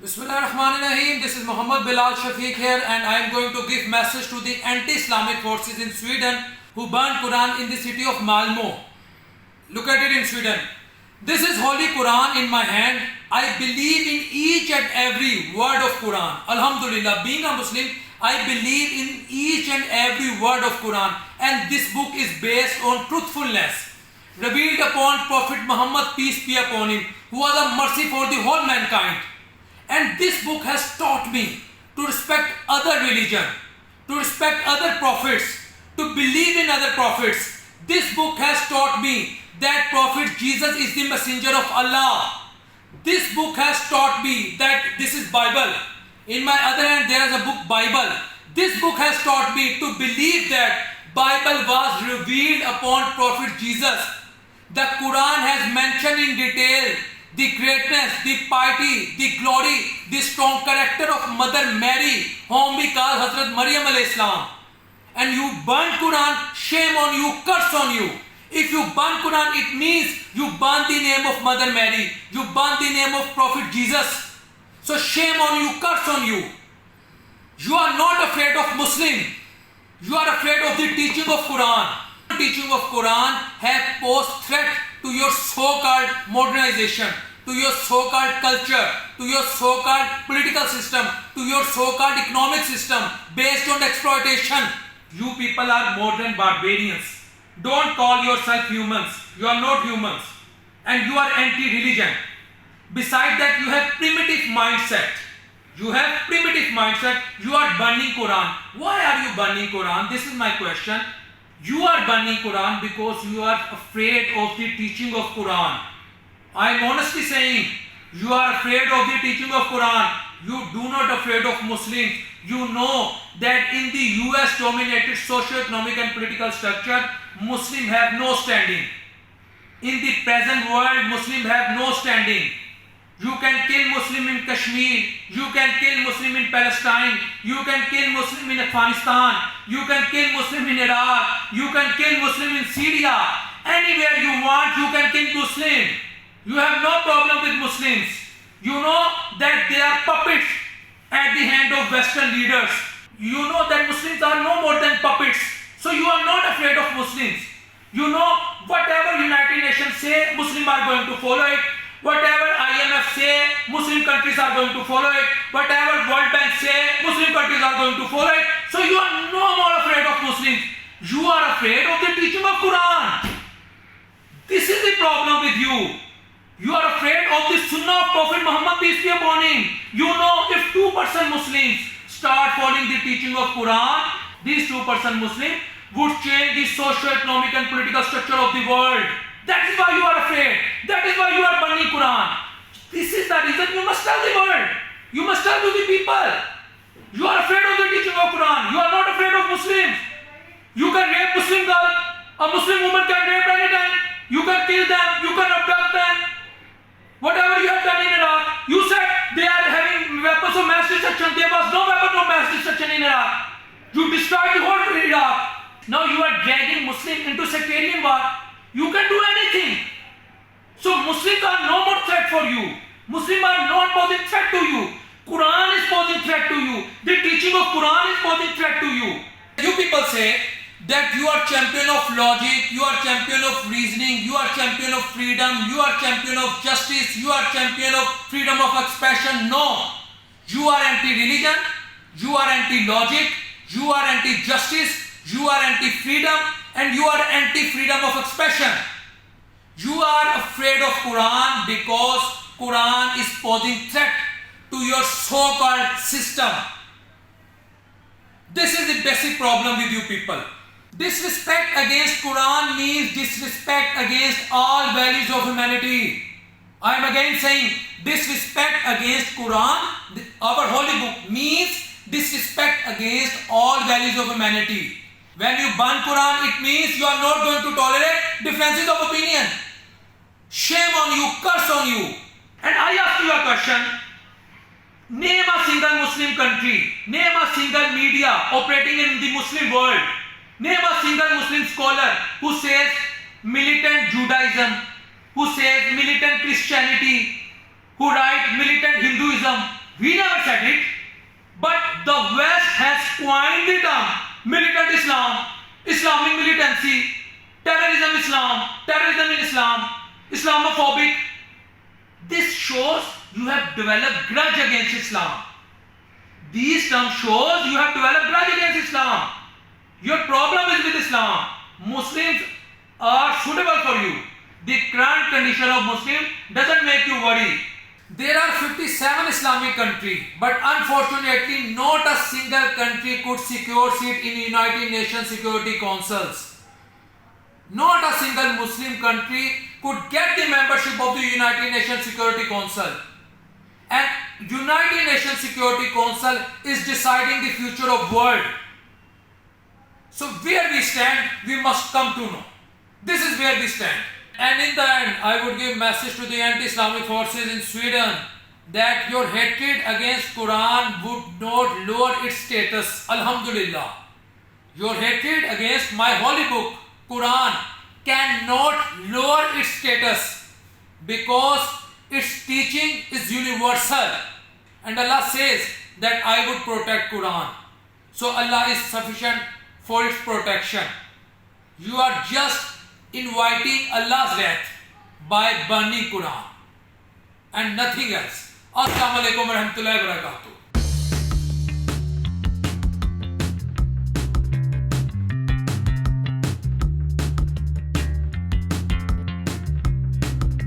Bismillahirrahmanirrahim. This is Muhammad Bilal Shafiq here, and I am going to give message to the anti-Islamic forces in Sweden who burned Quran in the city of Malmö. Look at it in Sweden. This is Holy Quran in my hand. I believe in each and every word of Quran. Alhamdulillah, being a Muslim, I believe in each and every word of Quran, and this book is based on truthfulness, revealed upon Prophet Muhammad, peace be upon him, who was a mercy for the whole mankind. And this book has taught me to respect other religion, to respect other prophets, to believe in other prophets. This book has taught me that Prophet Jesus is the messenger of Allah. This book has taught me that this is Bible. In my other hand there is a book Bible. This book has taught me to believe that Bible was revealed upon Prophet Jesus. The Quran has mentioned in detail the greatness, the piety, the glory, the strong character of Mother Mary, whom we call Hazrat Maryam alayhi salam. And you burn Quran, shame on you, curse on you. If you burn Quran, it means you burn the name of Mother Mary, you burn the name of Prophet Jesus. So shame on you, curse on you. You are not afraid of Muslim. You are afraid of the teaching of Quran. The teaching of Quran have posed threat to your so-called modernization, to your so-called culture, to your so-called political system, to your so-called economic system based on exploitation. You people are modern barbarians. Don't call yourself humans. You are not humans. And you are anti-religion. Besides that, you have primitive mindset. You have primitive mindset. You are burning Quran. Why are you burning Quran? This is my question. You are burning Quran because you are afraid of the teaching of Quran. I am honestly saying, you are afraid of the teaching of Quran. You do not afraid of Muslims. You know that in the US dominated socio-economic and political structure, Muslims have no standing. In the present world, Muslims have no standing. You can kill Muslim in Kashmir, you can kill Muslim in Palestine, you can kill Muslim in Afghanistan, you can kill Muslim in Iraq, you can kill Muslim in Syria. Anywhere you want, you can kill Muslim. You have no problem with Muslims. You know that they are puppets at the hand of Western leaders. You know that Muslims are no more than puppets. So you are not afraid of Muslims. You know whatever United Nations say, Muslims are going to follow it. Whatever IMF say, Muslim countries are going to follow it. Whatever World Bank say, Muslim countries are going to follow it. So you are no more afraid of Muslims. You are afraid of the teaching of Quran. This is the problem with you. You are afraid of the Sunnah of Prophet Muhammad, peace be upon him. You know, if 2% Muslims start following the teaching of Quran, these 2% Muslims would change the socio-economic and political structure of the world. That is why you are afraid. That is why you are burning Quran. This is the reason you must tell the world. You must tell to the people. You are afraid of the teaching of Quran. You are not afraid of Muslims. You can rape Muslim girl. A Muslim woman can rape anytime. You can kill them. You can abduct them. Whatever you have done in Iraq, you said they are having weapons of mass destruction. There was no weapon of mass destruction in Iraq. You destroyed the whole Iraq. Now you are dragging Muslims into sectarian war. You can do anything. So Muslims are no more threat for you. Muslims are not posing threat to you. Quran is posing threat to you. The teaching of Quran is posing threat to you. You people say that you are champion of logic, you are champion of reasoning, you are champion of freedom, you are champion of justice, you are champion of freedom of expression. No. You are anti-religion, you are anti-logic, you are anti-justice, you are anti-freedom, and you are anti-freedom of expression. You are afraid of Quran because Quran is posing threat to your so-called system. This is the basic problem with you people. Disrespect against Quran means disrespect against all values of humanity. I am again saying, disrespect against Quran, our holy book, means disrespect against all values of humanity. When you burn Quran, it means you are not going to tolerate differences of opinion. Shame on you, curse on you. And I ask you a question. Name a single Muslim country, name a single media operating in the Muslim world, name a single Muslim scholar who says militant Judaism, who says militant Christianity, who write militant Hinduism, We never said it, but the West has coined the term militant Islam, Islamic militancy, terrorism Islam, terrorism in Islam, Islamophobic. This shows you have developed grudge against Islam. These terms shows you have developed grudge against Islam. Your problem is with Islam. Muslims are suitable for you. The current condition of Muslim doesn't make you worry. There are 57 Islamic countries, but unfortunately not a single country could secure seat in United Nations Security Councils. Not a single Muslim country could get the membership of the United Nations Security Council. And United Nations Security Council is deciding the future of world. So where we stand, we must come to know. This is where we stand. And in the end, I would give message to the anti-Islamic forces in Sweden that your hatred against Quran would not lower its status. Alhamdulillah. Your hatred against my holy book, Quran, cannot lower its status because its teaching is universal. And Allah says that I would protect Quran. So Allah is sufficient for its protection. You are just inviting Allah's wrath by burning Quran and nothing else. Assalamu alaikum warahmatullahi wabarakatuh.